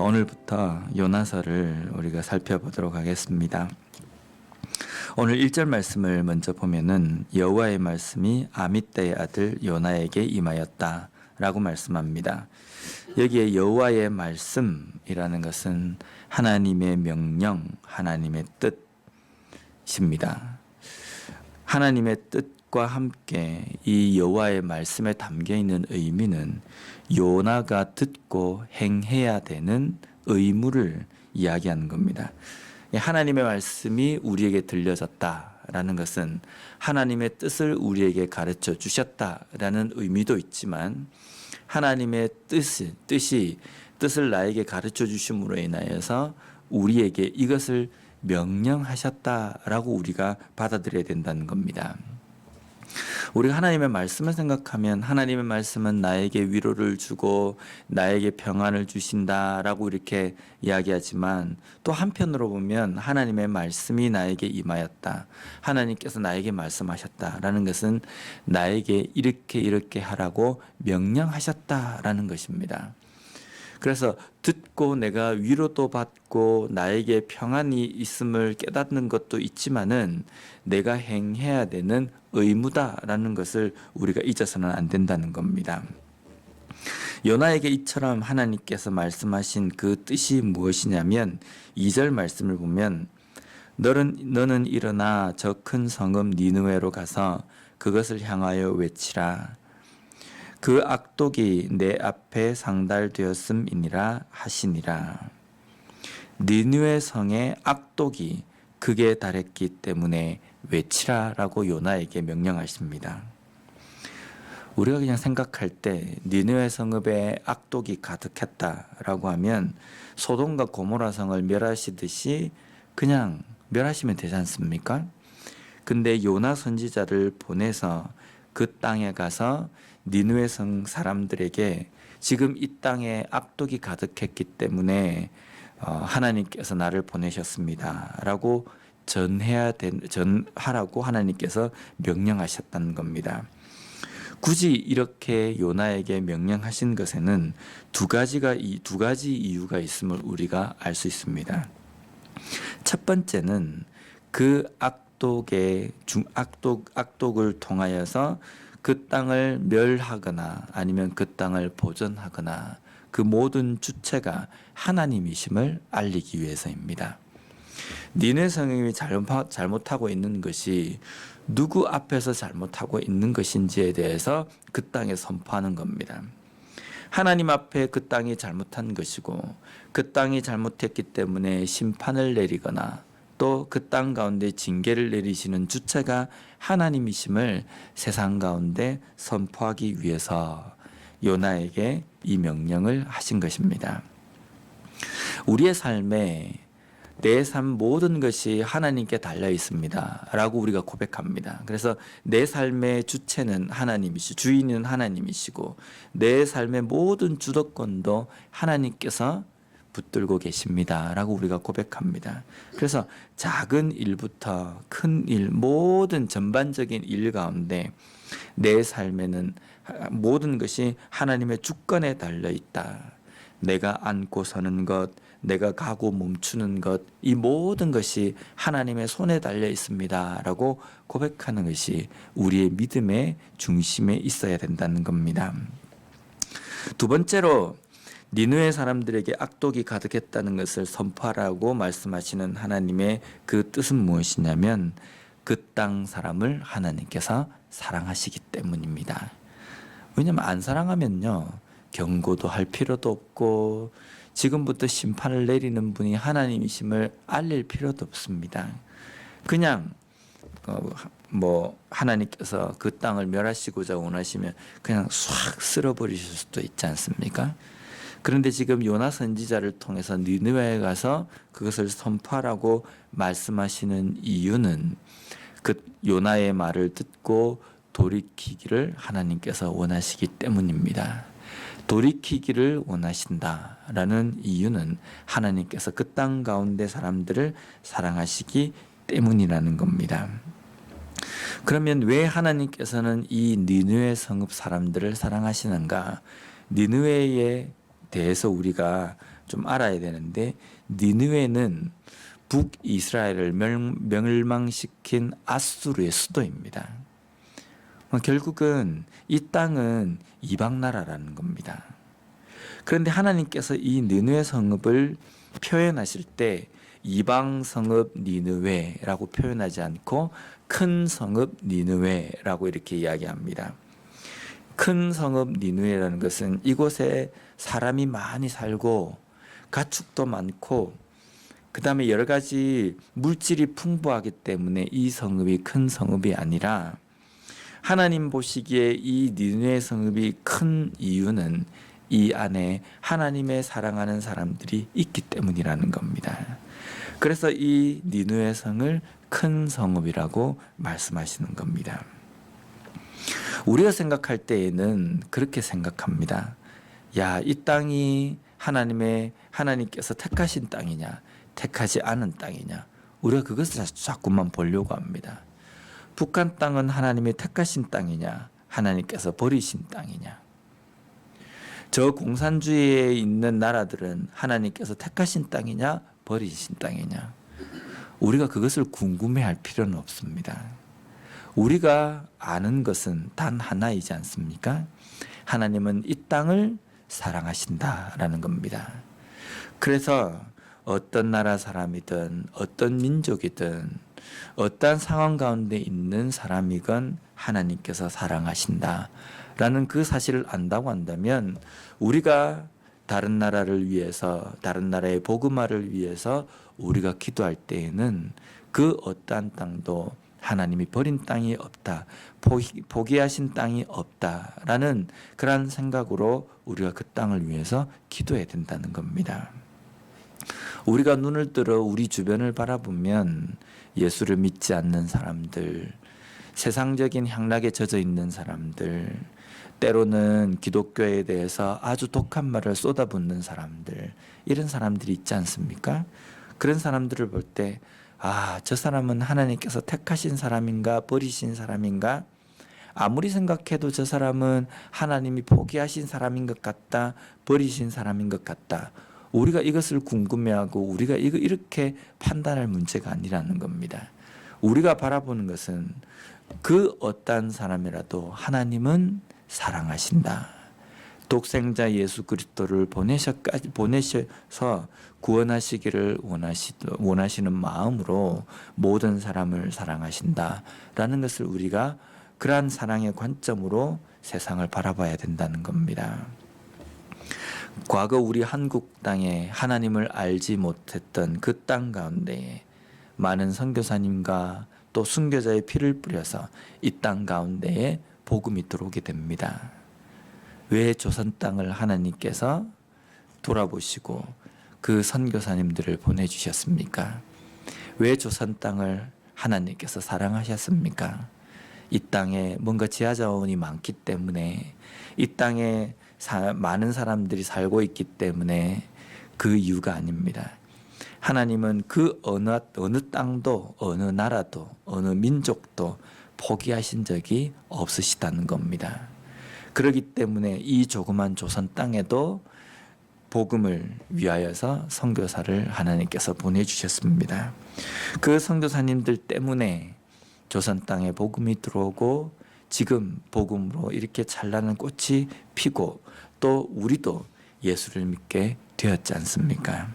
오늘부터 요나서를 우리가 살펴보도록 하겠습니다. 오늘 1절 말씀을 먼저 보면은 여호와의 말씀이 아미떼의 아들 요나에게 임하였다 라고 말씀합니다. 여기에 여호와의 말씀이라는 것은 하나님의 명령, 하나님의 뜻입니다. 하나님의 뜻과 함께 이 여호와의 말씀에 담겨 있는 의미는 요나가 듣고 행해야 되는 의무를 이야기하는 겁니다. 하나님의 말씀이 우리에게 들려졌다라는 것은 하나님의 뜻을 우리에게 가르쳐 주셨다라는 의미도 있지만 하나님의 뜻을 나에게 가르쳐 주심으로 인하여서 우리에게 이것을 명령하셨다라고 우리가 받아들여야 된다는 겁니다. 우리가 하나님의 말씀을 생각하면 하나님의 말씀은 나에게 위로를 주고 나에게 평안을 주신다라고 이렇게 이야기하지만 또 한편으로 보면 하나님의 말씀이 나에게 임하였다. 하나님께서 나에게 말씀하셨다라는 것은 나에게 이렇게 하라고 명령하셨다라는 것입니다. 그래서 듣고 내가 위로도 받고 나에게 평안이 있음을 깨닫는 것도 있지만은 내가 행해야 되는 의무다라는 것을 우리가 잊어서는 안 된다는 겁니다. 요나에게 이처럼 하나님께서 말씀하신 그 뜻이 무엇이냐면 2절 말씀을 보면 너는 일어나 저 큰 성읍 니느웨로 가서 그것을 향하여 외치라. 그 악독이 내 앞에 상달되었음이니라 하시니라. 니느웨 성의 악독이 극에 달했기 때문에 외치라라고 요나에게 명령하십니다. 우리가 그냥 생각할 때 니느웨 성읍에 악독이 가득했다라고 하면 소돔과 고모라 성을 멸하시듯이 그냥 멸하시면 되지 않습니까? 근데 요나 선지자를 보내서 그 땅에 가서 니느웨 성 사람들에게 지금 이 땅에 악독이 가득했기 때문에 하나님께서 나를 보내셨습니다 라고 전하라고 하나님께서 명령하셨다는 겁니다. 굳이 이렇게 요나에게 명령하신 것에는 두 가지 이유가 있음을 우리가 알 수 있습니다. 첫 번째는 그 악독을 통하여서 그 땅을 멸하거나 아니면 그 땅을 보존하거나 그 모든 주체가 하나님이심을 알리기 위해서입니다. 니느웨 성읍이 잘못하고 있는 것이 누구 앞에서 잘못하고 있는 것인지에 대해서 그 땅에 선포하는 겁니다. 하나님 앞에 그 땅이 잘못한 것이고 그 땅이 잘못했기 때문에 심판을 내리거나 또 그 땅 가운데 징계를 내리시는 주체가 하나님이심을 세상 가운데 선포하기 위해서 요나에게 이 명령을 하신 것입니다. 우리의 삶에 내 삶 모든 것이 하나님께 달려 있습니다 라고 우리가 고백합니다. 그래서 내 삶의 주체는 주인은 하나님이시고 내 삶의 모든 주도권도 하나님께서 붙들고 계십니다 라고 우리가 고백합니다. 그래서 작은 일부터 큰 일, 모든 전반적인 일 가운데 내 삶에는 모든 것이 하나님의 주권에 달려 있다. 내가 앉고 서는 것, 내가 가고 멈추는 것, 이 모든 것이 하나님의 손에 달려 있습니다 라고 고백하는 것이 우리의 믿음의 중심에 있어야 된다는 겁니다. 두 번째로 니느웨 사람들에게 악독이 가득했다는 것을 선포하라고 말씀하시는 하나님의 그 뜻은 무엇이냐면 그 땅 사람을 하나님께서 사랑하시기 때문입니다. 왜냐하면 안 사랑하면요 경고도 할 필요도 없고 지금부터 심판을 내리는 분이 하나님이심을 알릴 필요도 없습니다. 그냥 하나님께서 그 땅을 멸하시고자 원하시면 그냥 싹 쓸어버리실 수도 있지 않습니까? 그런데 지금 요나 선지자를 통해서 니느웨에 가서 그것을 선포하라고 말씀하시는 이유는 그 요나의 말을 듣고 돌이키기를 하나님께서 원하시기 때문입니다. 돌이키기를 원하신다라는 이유는 하나님께서 그 땅 가운데 사람들을 사랑하시기 때문이라는 겁니다. 그러면 왜 하나님께서는 이 니느웨 성읍 사람들을 사랑하시는가? 니느웨에 대해서 우리가 좀 알아야 되는데, 니느웨는 북이스라엘을 멸망시킨 아수르의 수도입니다. 결국은 이 땅은 이방 나라라는 겁니다. 그런데 하나님께서 이 니느웨 성읍을 표현하실 때 이방 성읍 니느웨라고 표현하지 않고 큰 성읍 니느웨라고 이렇게 이야기합니다. 큰 성읍 니느웨라는 것은 이곳에 사람이 많이 살고 가축도 많고 그 다음에 여러 가지 물질이 풍부하기 때문에 이 성읍이 큰 성읍이 아니라, 하나님 보시기에 이 니느웨 성읍이 큰 이유는 이 안에 하나님의 사랑하는 사람들이 있기 때문이라는 겁니다. 그래서 이 니느웨 성을 큰 성읍이라고 말씀하시는 겁니다. 우리가 생각할 때에는 그렇게 생각합니다. 야, 이 땅이 하나님께서 택하신 땅이냐, 택하지 않은 땅이냐, 우리가 그것을 자꾸만 보려고 합니다. 북한 땅은 하나님이 택하신 땅이냐, 하나님께서 버리신 땅이냐. 저 공산주의에 있는 나라들은 하나님께서 택하신 땅이냐, 버리신 땅이냐. 우리가 그것을 궁금해할 필요는 없습니다. 우리가 아는 것은 단 하나이지 않습니까? 하나님은 이 땅을 사랑하신다라는 겁니다. 그래서 어떤 나라 사람이든 어떤 민족이든 어떠한 상황 가운데 있는 사람이건 하나님께서 사랑하신다라는 그 사실을 안다고 한다면, 우리가 다른 나라를 위해서, 다른 나라의 복음화를 위해서 우리가 기도할 때에는 그 어떠한 땅도 하나님이 버린 땅이 없다, 포기하신 땅이 없다라는 그런 생각으로 우리가 그 땅을 위해서 기도해야 된다는 겁니다. 우리가 눈을 들어 우리 주변을 바라보면 예수를 믿지 않는 사람들, 세상적인 향락에 젖어 있는 사람들, 때로는 기독교에 대해서 아주 독한 말을 쏟아붓는 사람들, 이런 사람들이 있지 않습니까? 그런 사람들을 볼 때, 아, 저 사람은 하나님께서 택하신 사람인가, 버리신 사람인가? 아무리 생각해도 저 사람은 하나님이 포기하신 사람인 것 같다, 버리신 사람인 것 같다. 우리가 이것을 궁금해하고 우리가 이렇게 판단할 문제가 아니라는 겁니다. 우리가 바라보는 것은 그 어떤 사람이라도 하나님은 사랑하신다. 독생자 예수 그리스도를 보내셔서 구원하시기를 원하시는 마음으로 모든 사람을 사랑하신다라는 것을 우리가 그러한 사랑의 관점으로 세상을 바라봐야 된다는 겁니다. 과거 우리 한국 땅에 하나님을 알지 못했던 그 땅 가운데에 많은 선교사님과 또 순교자의 피를 뿌려서 이 땅 가운데에 복음이 들어오게 됩니다. 왜 조선 땅을 하나님께서 돌아보시고 그 선교사님들을 보내주셨습니까? 왜 조선 땅을 하나님께서 사랑하셨습니까? 이 땅에 뭔가 지하자원이 많기 때문에, 이 땅에 많은 사람들이 살고 있기 때문에 그 이유가 아닙니다. 하나님은 그 어느 땅도, 어느 나라도, 어느 민족도 포기하신 적이 없으시다는 겁니다. 그렇기 때문에 이 조그만 조선 땅에도 복음을 위하여서 선교사를 하나님께서 보내주셨습니다. 그 선교사님들 때문에 조선 땅에 복음이 들어오고 지금 복음으로 이렇게 찬란한 꽃이 피고 또 우리도 예수를 믿게 되었지 않습니까?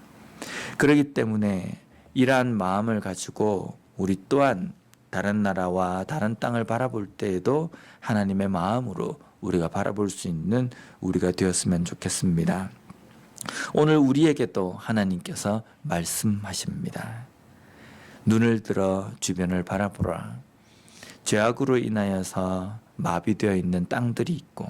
그렇기 때문에 이러한 마음을 가지고 우리 또한 다른 나라와 다른 땅을 바라볼 때에도 하나님의 마음으로 우리가 바라볼 수 있는 우리가 되었으면 좋겠습니다. 오늘 우리에게도 하나님께서 말씀하십니다. 눈을 들어 주변을 바라보라. 죄악으로 인하여서 마비되어 있는 땅들이 있고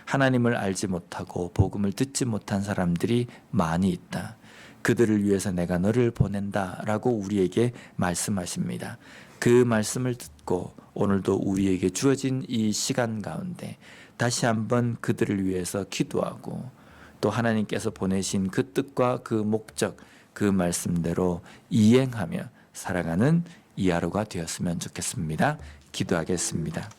하나님을 알지 못하고 복음을 듣지 못한 사람들이 많이 있다. 그들을 위해서 내가 너를 보낸다 라고 우리에게 말씀하십니다. 그 말씀을 듣고 오늘도 우리에게 주어진 이 시간 가운데 다시 한번 그들을 위해서 기도하고 또 하나님께서 보내신 그 뜻과 그 목적, 그 말씀대로 이행하며 살아가는 이 하루가 되었으면 좋겠습니다. 기도하겠습니다.